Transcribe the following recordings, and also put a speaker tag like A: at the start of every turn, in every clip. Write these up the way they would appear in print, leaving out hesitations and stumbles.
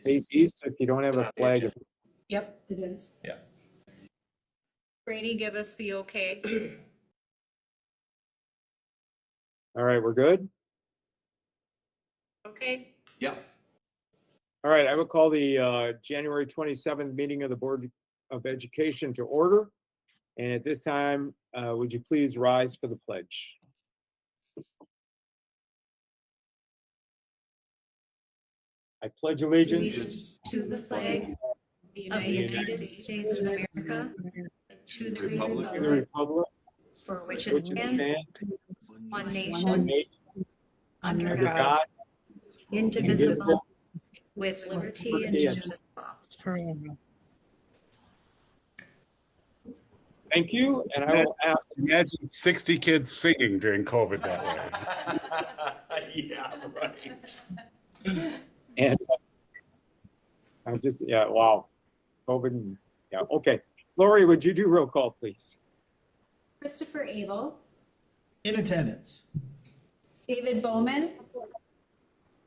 A: Face east if you don't have a flag.
B: Yep, it is.
C: Yeah.
B: Brady, give us the okay.
A: All right, we're good?
B: Okay.
C: Yeah.
A: All right, I will call the January 27th meeting of the Board of Education to order. And at this time, would you please rise for the pledge? I pledge allegiance
B: To the flag of the United States of America, to the
A: to the
B: republic
A: republic
B: for which
A: which
B: it
A: it
B: stands,
A: stands,
B: one
A: one
B: nation,
A: nation,
B: under
A: under
B: God,
A: God,
B: indivisible, with liberty and
A: Liberty and
B: justice for all.
A: Thank you, and I will ask,
D: Imagine 60 kids singing during COVID that way.
C: Yeah, right.
A: and I just, yeah, wow. COVID, yeah, okay. Lori, would you do roll call, please?
E: Christopher Abel,
C: In attendance.
E: David Bowman,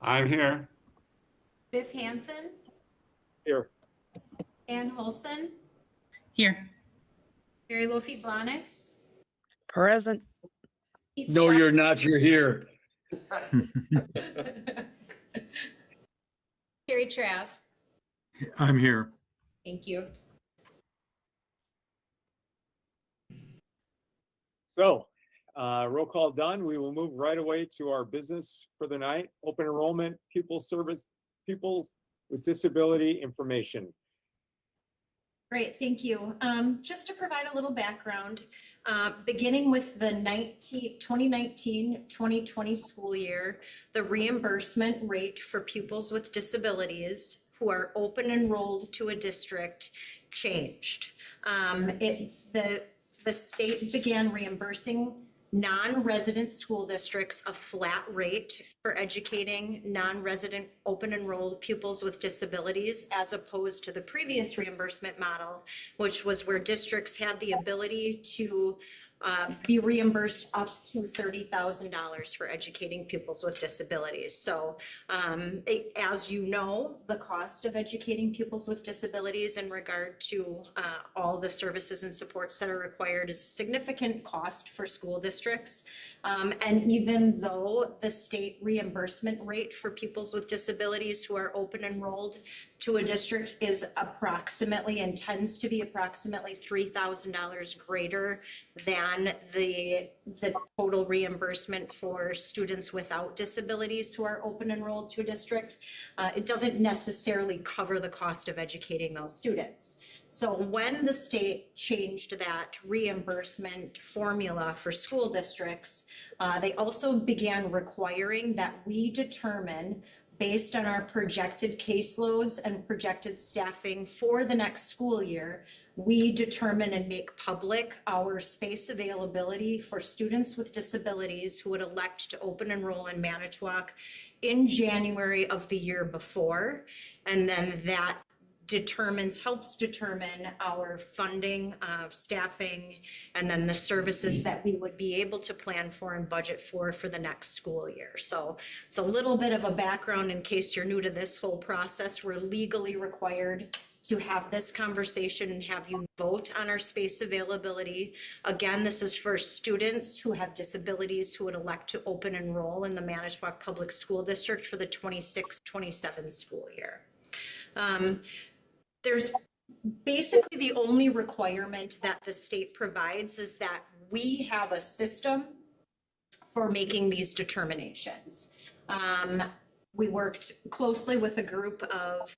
D: I'm here.
E: Biff Hansen,
A: Here.
E: Ann Holson,
B: Here.
E: Mary Lofi Blahnik,
F: Present.
E: Keith
G: No,
E: Shaw-
G: you're not. You're here.
E: Carrie Trask.
D: I'm here.
E: Thank you.
A: So, roll call done. We will move right away to our business for the night. Open enrollment, pupil service, pupils with disability information.
H: Great, thank you. Just to provide a little background, beginning with the 2019-2020 school year, the reimbursement rate for pupils with disabilities who are open enrolled to a district changed. The state began reimbursing non-resident school districts a flat rate for educating non-resident open enrolled pupils with disabilities, as opposed to the previous reimbursement model, which was where districts had the ability to be reimbursed up to $30,000 for educating pupils with disabilities. So as you know, the cost of educating pupils with disabilities in regard to all the services and supports that are required is a significant cost for school districts. And even though the state reimbursement rate for pupils with disabilities who are open enrolled to a district is approximately and tends to be approximately $3,000 greater than the total reimbursement for students without disabilities who are open enrolled to a district, it doesn't necessarily cover the cost of educating those students. So when the state changed that reimbursement formula for school districts, they also began requiring that we determine, based on our projected caseloads and projected staffing for the next school year, we determine and make public our space availability for students with disabilities who would elect to open enroll in Manitowoc in January of the year before. And then that helps determine our funding, staffing, and then the services that we would be able to plan for and budget for the next school year. So it's a little bit of a background in case you're new to this whole process. We're legally required to have this conversation and have you vote on our space availability. Again, this is for students who have disabilities who would elect to open enroll in the Manitowoc Public School District for the 26-27 school year. There's basically the only requirement that the state provides is that we have a system for making these determinations. We worked closely with a group of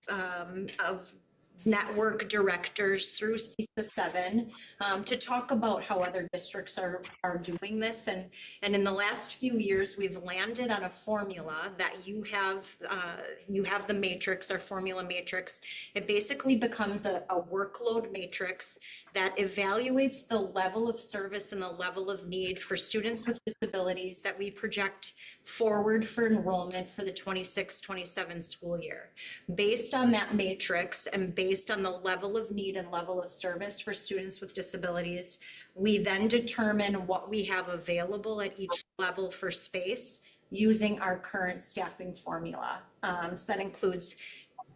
H: network directors through CESA 7 to talk about how other districts are doing this. And in the last few years, we've landed on a formula that you have the matrix, our formula matrix. It basically becomes a workload matrix that evaluates the level of service and the level of need for students with disabilities that we project forward for enrollment for the 26-27 school year. Based on that matrix and based on the level of need and level of service for students with disabilities, we then determine what we have available at each level for space using our current staffing formula. So that includes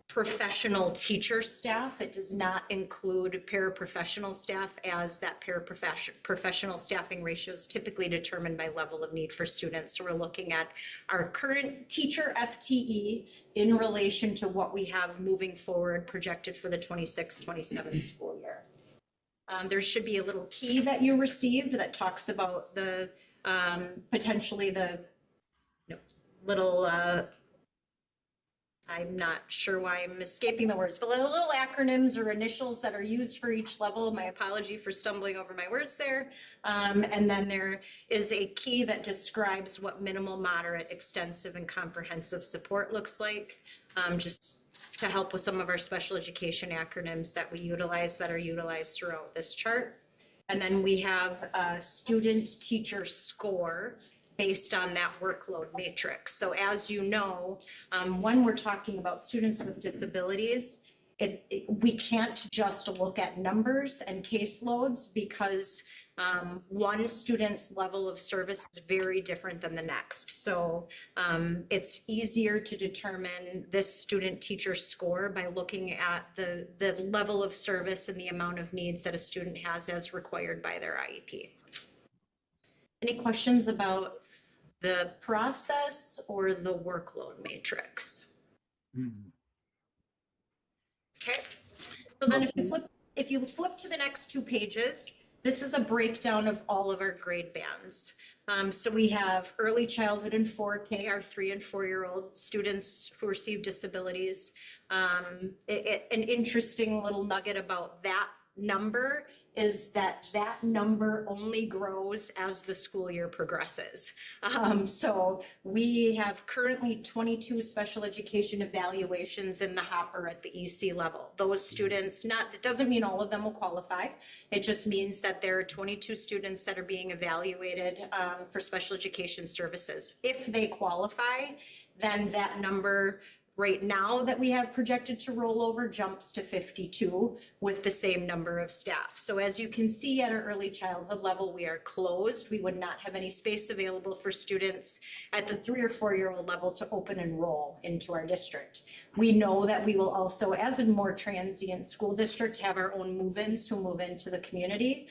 H: professional teacher staff. It does not include paraprofessional staff, as that professional staffing ratio is typically determined by level of need for students. So we're looking at our current teacher FTE in relation to what we have moving forward projected for the 26-27 school year. There should be a little key that you received that talks about the potentially the little I'm not sure why I'm escaping the words, but the little acronyms or initials that are used for each level. My apology for stumbling over my words there. And then there is a key that describes what minimal, moderate, extensive, and comprehensive support looks like, just to help with some of our special education acronyms that we utilize that are utilized throughout this chart. And then we have a student teacher score based on that workload matrix. So as you know, when we're talking about students with disabilities, we can't just look at numbers and caseloads, because one student's level of service is very different than the next. So it's easier to determine this student teacher score by looking at the level of service and the amount of needs that a student has as required by their IEP. Any questions about the process or the workload matrix? Okay, so then if you flip to the next 2 pages, this is a breakdown of all of our grade bands. So we have early childhood and 4K, our 3 and 4-year-old students who receive disabilities. An interesting little nugget about that number is that that number only grows as the school year progresses. So we have currently 22 special education evaluations in the hopper at the EC level. Those students, it doesn't mean all of them will qualify. It just means that there are 22 students that are being evaluated for special education services. If they qualify, then that number right now that we have projected to roll over jumps to 52 with the same number of staff. So as you can see, at our early childhood level, we are closed. We would not have any space available for students at the 3 or 4-year-old level to open enroll into our district. We know that we will also, as a more transient school district, have our own move-ins to move into the community.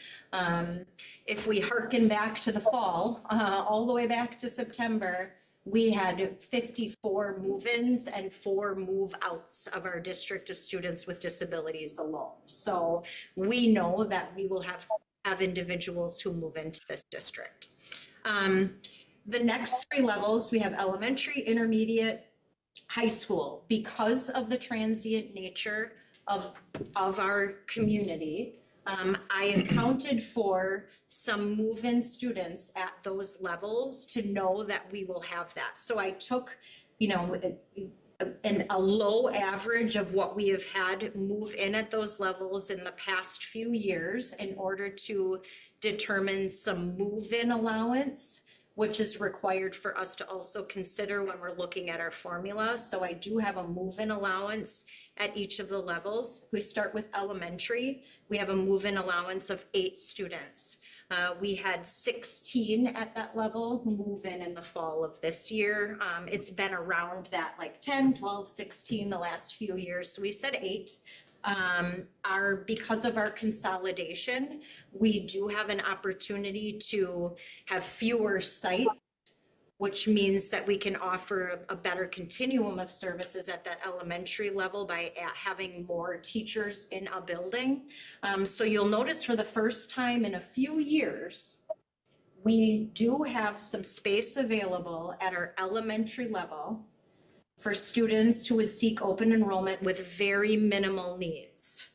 H: If we hearken back to the fall, all the way back to September, we had 54 move-ins and 4 move-outs of our district of students with disabilities alone. So we know that we will have individuals who move into this district. The next 3 levels, we have elementary, intermediate, high school. Because of the transient nature of our community, I accounted for some move-in students at those levels to know that we will have that. So I took, a low average of what we have had move in at those levels in the past few years in order to determine some move-in allowance, which is required for us to also consider when we're looking at our formula. So I do have a move-in allowance at each of the levels. If we start with elementary, we have a move-in allowance of 8 students. We had 16 at that level move in the fall of this year. It's been around that like 10, 12, 16 the last few years. So we said 8. Because of our consolidation, we do have an opportunity to have fewer sites, which means that we can offer a better continuum of services at that elementary level by having more teachers in a building. So you'll notice for the first time in a few years, we do have some space available at our elementary level for students who would seek open enrollment with very minimal needs.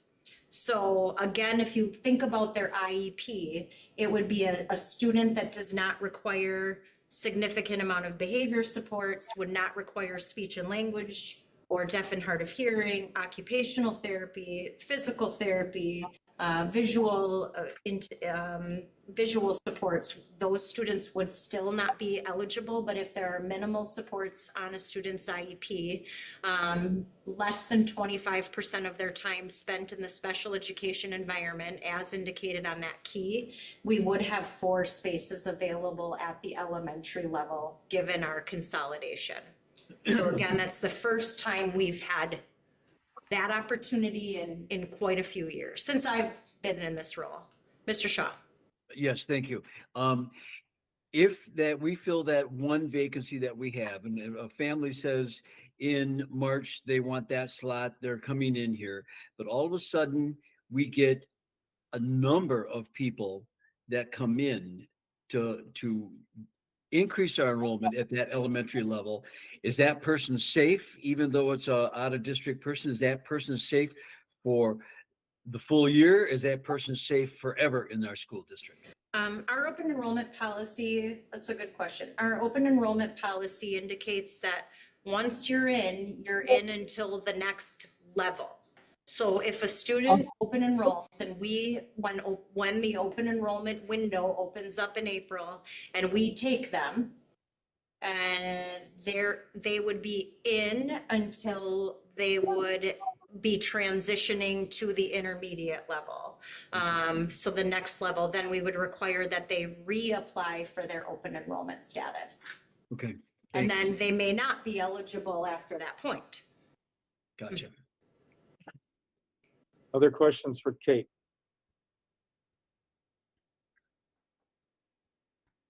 H: So again, if you think about their IEP, it would be a student that does not require significant amount of behavior supports, would not require speech and language or deaf and hard of hearing, occupational therapy, physical therapy, visual supports, those students would still not be eligible, but if there are minimal supports on a student's IEP, less than 25% of their time spent in the special education environment, as indicated on that key, we would have 4 spaces available at the elementary level, given our consolidation. So again, that's the first time we've had that opportunity in quite a few years, since I've been in this role. Mr. Shaw.
G: Yes, thank you. If that we fill that one vacancy that we have, and if a family says in March they want that slot, they're coming in here, but all of a sudden we get a number of people that come in to increase our enrollment at that elementary level, is that person safe, even though it's a out-of-district person? Is that person safe for the full year? Is that person safe forever in our school district?
H: Our open enrollment policy, that's a good question. Our open enrollment policy indicates that once you're in until the next level. So if a student open enrolls and when the open enrollment window opens up in April and we take them, and they would be in until they would be transitioning to the intermediate level. So the next level, then we would require that they reapply for their open enrollment status.
G: Okay.
H: And
G: thank you.
H: then they may not be eligible after that point.
G: Gotcha.
A: Other questions for Kate?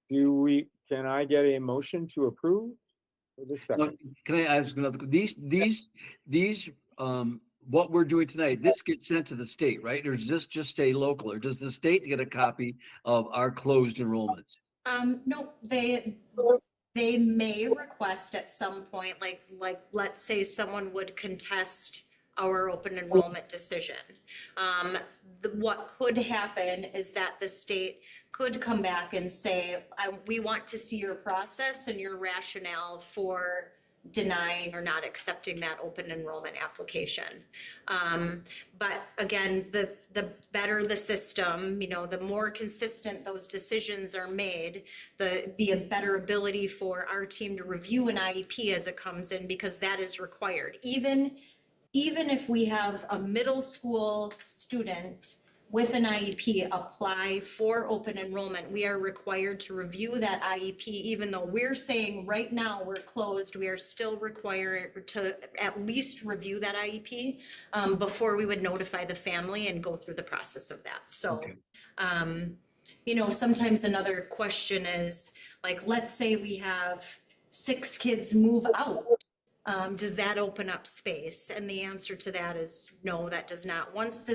A: Can I get a motion to approve for this second?
G: Can I ask another? These, what we're doing tonight, this gets sent to the state, right? Or does this just stay local? Or does the state get a copy of our closed enrollments?
H: No, they may request at some point, like let's say someone would contest our open enrollment decision. What could happen is that the state could come back and say, we want to see your process and your rationale for denying or not accepting that open enrollment application. But again, the better the system, the more consistent those decisions are made, the better ability for our team to review an IEP as it comes in, because that is required. Even if we have a middle school student with an IEP apply for open enrollment, we are required to review that IEP. Even though we're saying right now we're closed, we are still required to at least review that IEP before we would notify the family and go through the process of that. So,
G: Okay.
H: sometimes another question is, like, let's say we have 6 kids move out. Does that open up space? And the answer to that is no, that does not. Once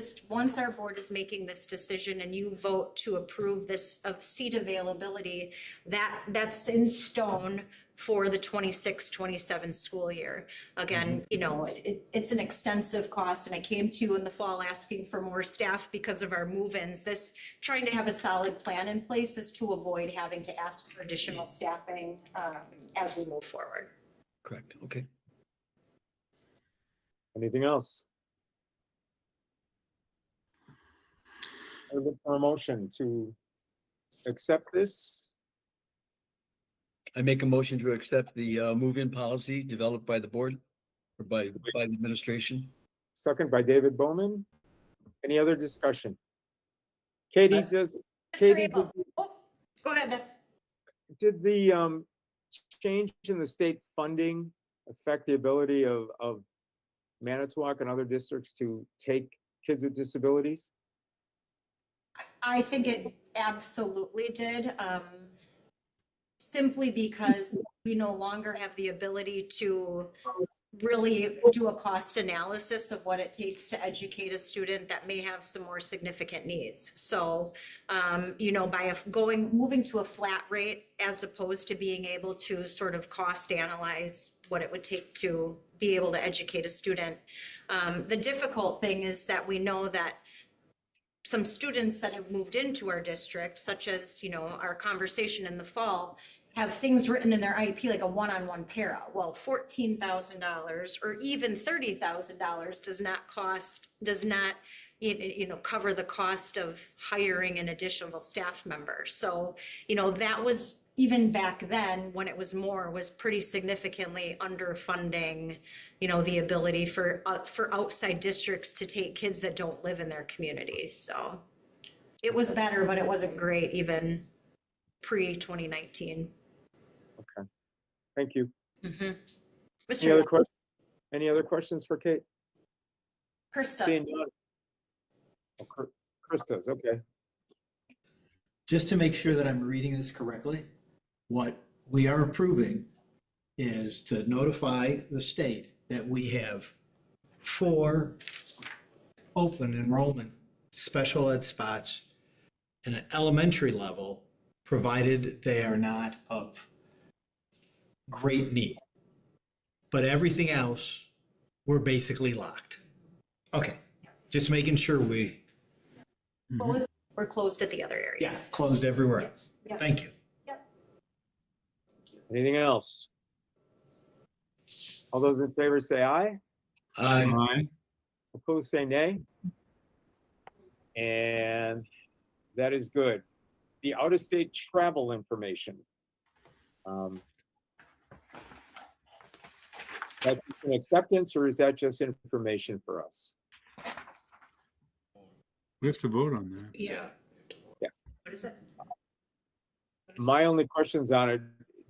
H: our board is making this decision and you vote to approve this seat availability, that's in stone for the 26-27 school year. Again, it's an extensive cost, and I came to you in the fall asking for more staff because of our move-ins. Trying to have a solid plan in place is to avoid having to ask for additional staffing as we move forward.
G: Correct. Okay.
A: Anything else? I look for a motion to accept this.
G: I make a motion to accept the move-in policy developed by the board or by the administration.
A: Second by David Bowman. Any other discussion? Katie, Katie,
H: Go ahead, Beth.
A: did the change in the state funding affect the ability of Manitowoc and other districts to take kids with disabilities?
H: I think it absolutely did. Simply because we no longer have the ability to really do a cost analysis of what it takes to educate a student that may have some more significant needs. So, by moving to a flat rate as opposed to being able to sort of cost analyze what it would take to be able to educate a student. The difficult thing is that we know that some students that have moved into our district, such as, our conversation in the fall, have things written in their IEP like a one-on-one para. Well, $14,000 or even $30,000 does not cover the cost of hiring an additional staff member. So, that was, even back then, when it was more, was pretty significantly underfunding, the ability for outside districts to take kids that don't live in their community. So it was better, but it wasn't great even pre-2019.
A: Thank you.
H: Mhm.
A: Any other
H: Mr.
A: questions? Any other questions for Kate?
H: Krista.
A: Seeing none. Oh, Chris does, okay.
C: Just to make sure that I'm reading this correctly, what we are approving is to notify the state that we have 4 open enrollment special ed spots in an elementary level, provided they are not of great need. But everything else, we're basically locked. Okay, just making sure we,
H: We're closed at the other areas.
C: yes, closed everywhere else.
H: Yep.
C: Thank you.
A: Anything else? All those in favor say aye.
D: Aye.
A: Opposed, say nay. And that is good. The out-of-state travel information. That's an acceptance, or is that just information for us?
D: We have to vote on that.
B: Yeah.
H: What is it?
A: My only questions on it,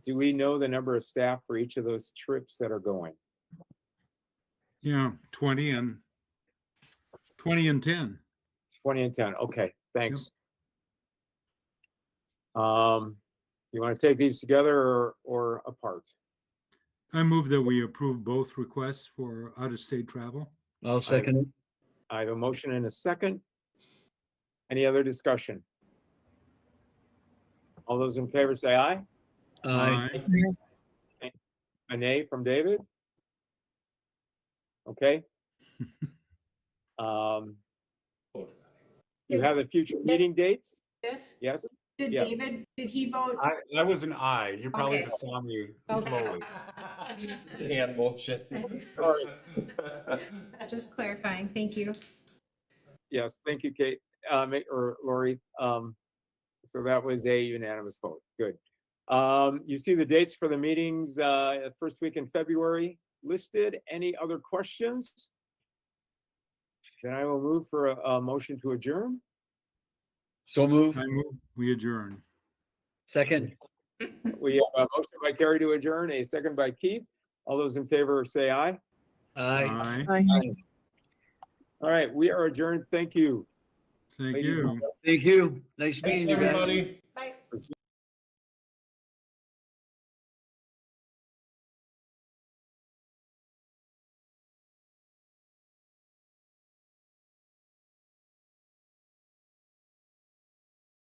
A: do we know the number of staff for each of those trips that are going?
D: Yeah, 20 and 10.
A: 20 and 10, okay, thanks. You want to take these together or apart?
D: I move that we approve both requests for out-of-state travel.
G: I'll second it.
A: I have a motion and a second. Any other discussion? All those in favor say aye.
G: Aye.
A: A nay from David? Okay. You have the future meeting dates? Yes?
B: Did
A: Yes.
B: David, did he vote?
D: That was an aye. You probably
B: Okay.
D: just saw me
B: Okay.
D: slowly.
I: Hand motion.
B: Just clarifying, thank you.
A: Yes, thank you, Kate, or Lori. So that was a unanimous vote. Good. You see the dates for the meetings, first week in February listed. Any other questions? Then I will move for a motion to adjourn.
G: So move.
D: I move we adjourn.
G: Second.
A: We have a motion by Carrie to adjourn, a second by Keith. All those in favor say aye.
G: Aye.
D: Aye.
A: All right, we are adjourned. Thank you.
D: Thank
A: Ladies and
D: you.
G: Thank you. Nice
I: Thanks,
G: meeting you guys.
I: everybody.